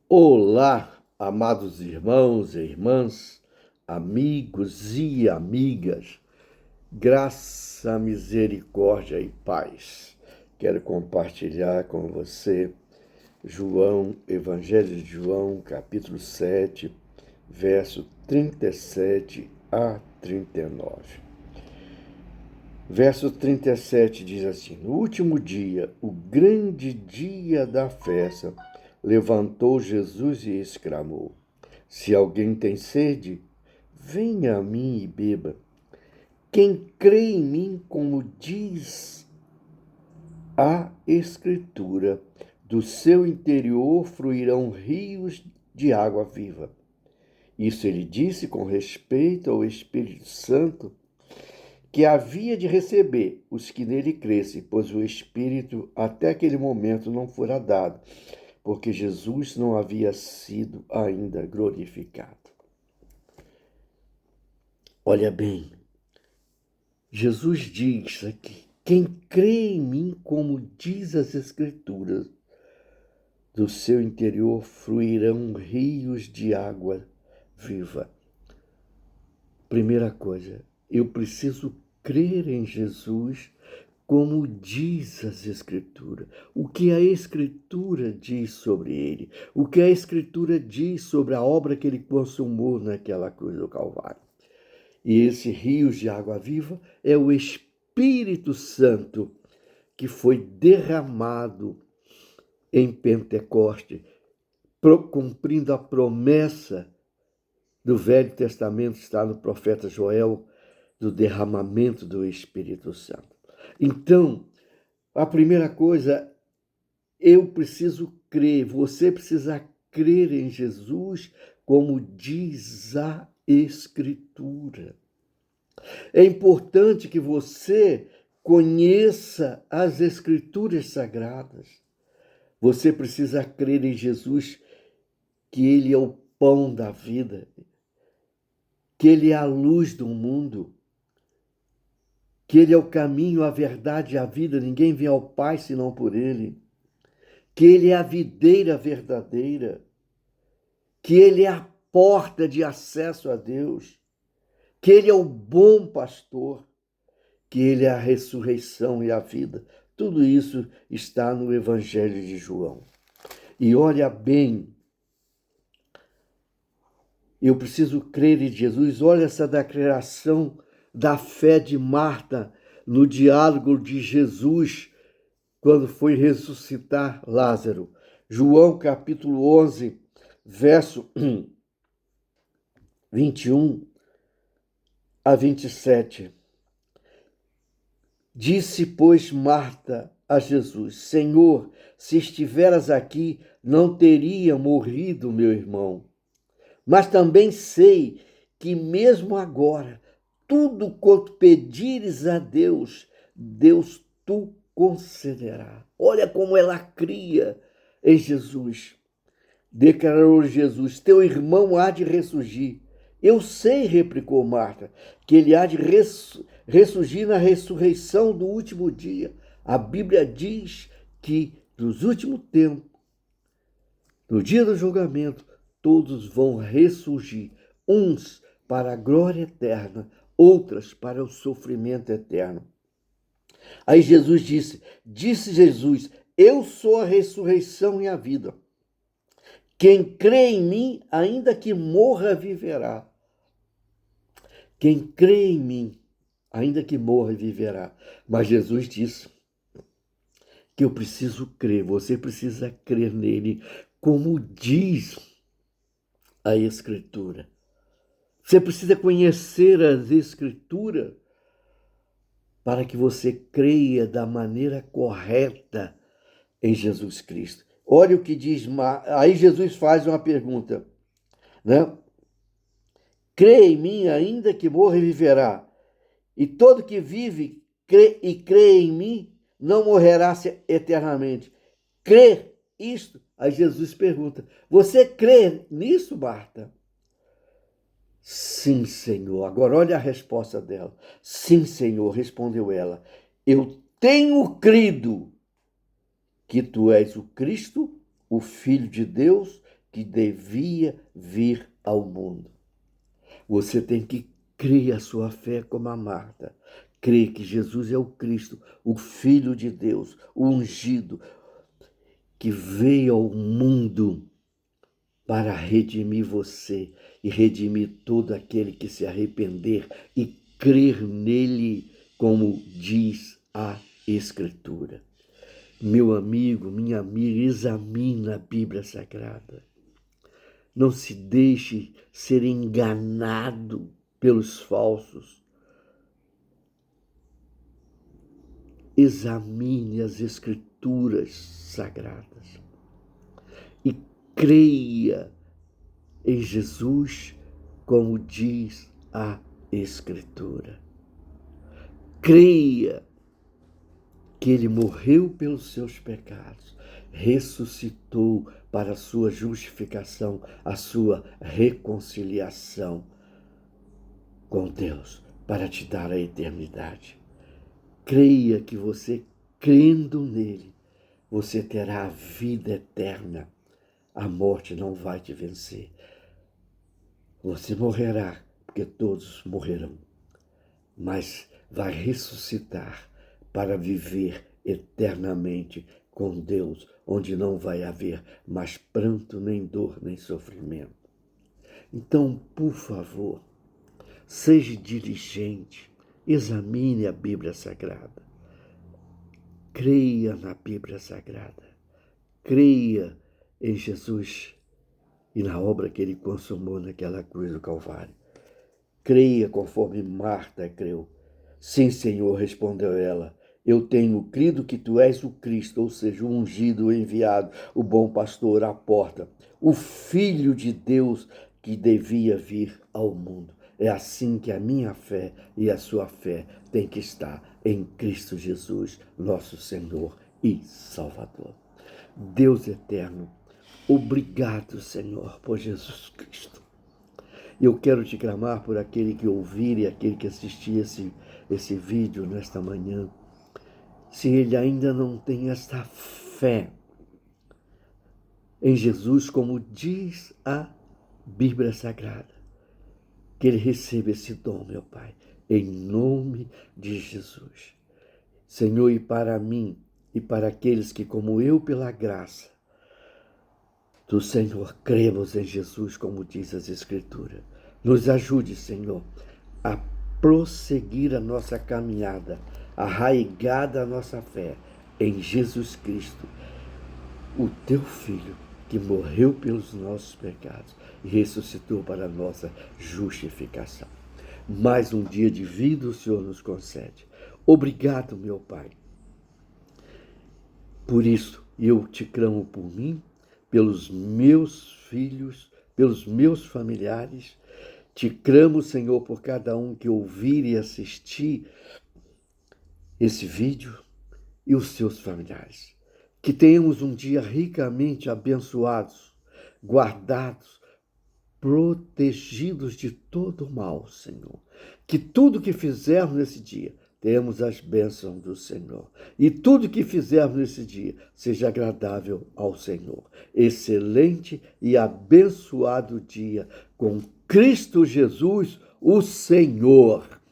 Olá, amados irmãos e irmãs, amigos e amigas, graça, misericórdia e paz. Quero compartilhar com você Evangelho de João, capítulo 7, verso 37 a 39. Verso 37 diz assim: No último dia, o grande dia da festa, levantou Jesus e exclamou: Se alguém tem sede, venha a mim e beba. Quem crê em mim, como diz a Escritura, do seu interior fluirão rios de água viva. Isso ele disse com respeito ao Espírito Santo, que havia de receber os que nele crescem, pois o Espírito até aquele momento não fora dado, porque Jesus não havia sido ainda glorificado. Olha bem, Jesus diz aqui: quem crê em mim, como diz as Escrituras, do seu interior fluirão rios de água viva. Primeira coisa, eu preciso crer em Jesus como diz as Escrituras. O que a Escritura diz sobre ele. O que a Escritura diz sobre a obra que ele consumou naquela cruz do Calvário. E esse rio de água viva é o Espírito Santo que foi derramado em Pentecoste, cumprindo a promessa do Velho Testamento, está no profeta Joel, do derramamento do Espírito Santo. Então, a primeira coisa, eu preciso crer, você precisa crer em Jesus, como diz a Escritura. É importante que você conheça as Escrituras Sagradas. Você precisa crer em Jesus, que Ele é o pão da vida, que Ele é a luz do mundo, que Ele é o caminho, a verdade e a vida, ninguém vem ao Pai senão por Ele, que Ele é a videira verdadeira, que Ele é a porta de acesso a Deus, que Ele é o bom pastor, que Ele é a ressurreição e a vida. Tudo isso está no Evangelho de João. E olha bem, eu preciso crer em Jesus. Olha essa declaração da fé de Marta no diálogo de Jesus quando foi ressuscitar Lázaro. João capítulo 11, verso 21 a 27. Disse, pois, Marta a Jesus: Senhor, se estiveras aqui, não teria morrido meu irmão. Mas também sei que mesmo agora, tudo quanto pedires a Deus, Deus tu concederá. Olha como ela cria em Jesus. Declarou Jesus: teu irmão há de ressurgir. Eu sei, replicou Marta, que ele há de ressurgir na ressurreição do último dia. A Bíblia diz que nos últimos tempos, no dia do julgamento, todos vão ressurgir, uns para a glória eterna, outras para o sofrimento eterno. Aí Jesus disse Jesus: eu sou a ressurreição e a vida. Quem crê em mim, ainda que morra, viverá. Quem crê em mim, ainda que morra, viverá. Mas Jesus disse que eu preciso crer, você precisa crer nele, como diz a Escritura. Você precisa conhecer as Escrituras para que você creia da maneira correta em Jesus Cristo. Olha o que diz, aí Jesus faz uma pergunta, né? Crê em mim, ainda que morra, viverá. E todo que vive e crê em mim não morrerá eternamente. Crê isto? Aí Jesus pergunta: você crê nisso, Marta? Sim, Senhor. Agora olha a resposta dela. Sim, Senhor, respondeu ela. Eu tenho crido que tu és o Cristo, o Filho de Deus, que devia vir ao mundo. Você tem que crer a sua fé como a Marta. Crer que Jesus é o Cristo, o Filho de Deus, o ungido, que veio ao mundo para redimir você e redimir todo aquele que se arrepender e crer nele, como diz a Escritura. Meu amigo, minha amiga, examine a Bíblia Sagrada. Não se deixe ser enganado pelos falsos. Examine as Escrituras Sagradas e creia em Jesus, como diz a Escritura. Creia que ele morreu pelos seus pecados, ressuscitou para a sua justificação, a sua reconciliação com Deus, para te dar a eternidade. Creia que você, crendo nele, você terá a vida eterna. A morte não vai te vencer. Você morrerá, porque todos morrerão, mas vai ressuscitar para viver eternamente com Deus, onde não vai haver mais pranto, nem dor, nem sofrimento. Então, por favor, seja diligente, examine a Bíblia Sagrada, creia na Bíblia Sagrada, creia em Jesus e na obra que ele consumou naquela cruz do Calvário. Creia conforme Marta creu. Sim, Senhor, respondeu ela, eu tenho crido que tu és o Cristo, ou seja, o ungido, o enviado, o bom pastor à porta, o Filho de Deus que devia vir ao mundo. É assim que a minha fé e a sua fé tem que estar em Cristo Jesus, nosso Senhor e Salvador. Deus eterno, obrigado, Senhor, por Jesus Cristo. Eu quero te clamar por aquele que ouvir e aquele que assistir esse vídeo nesta manhã. Se ele ainda não tem esta fé em Jesus, como diz a Bíblia Sagrada, que ele receba esse dom, meu Pai, em nome de Jesus. Senhor, e para mim e para aqueles que, como eu, pela graça do Senhor, cremos em Jesus, como diz as Escrituras. Nos ajude, Senhor, a prosseguir a nossa caminhada, arraigada a nossa fé em Jesus Cristo, o teu Filho, que morreu pelos nossos pecados e ressuscitou para a nossa justificação. Mais um dia de vida o Senhor nos concede. Obrigado, meu Pai. Por isso, eu te clamo por mim, pelos meus filhos, pelos meus familiares. Te clamo, Senhor, por cada um que ouvir e assistir esse vídeo e os seus familiares. Que tenhamos um dia ricamente abençoados, guardados, protegidos de todo mal, Senhor. Que tudo que fizermos nesse dia, tenhamos as bênçãos do Senhor. E tudo que fizermos nesse dia, seja agradável ao Senhor. Excelente e abençoado dia com Cristo Jesus, o Senhor.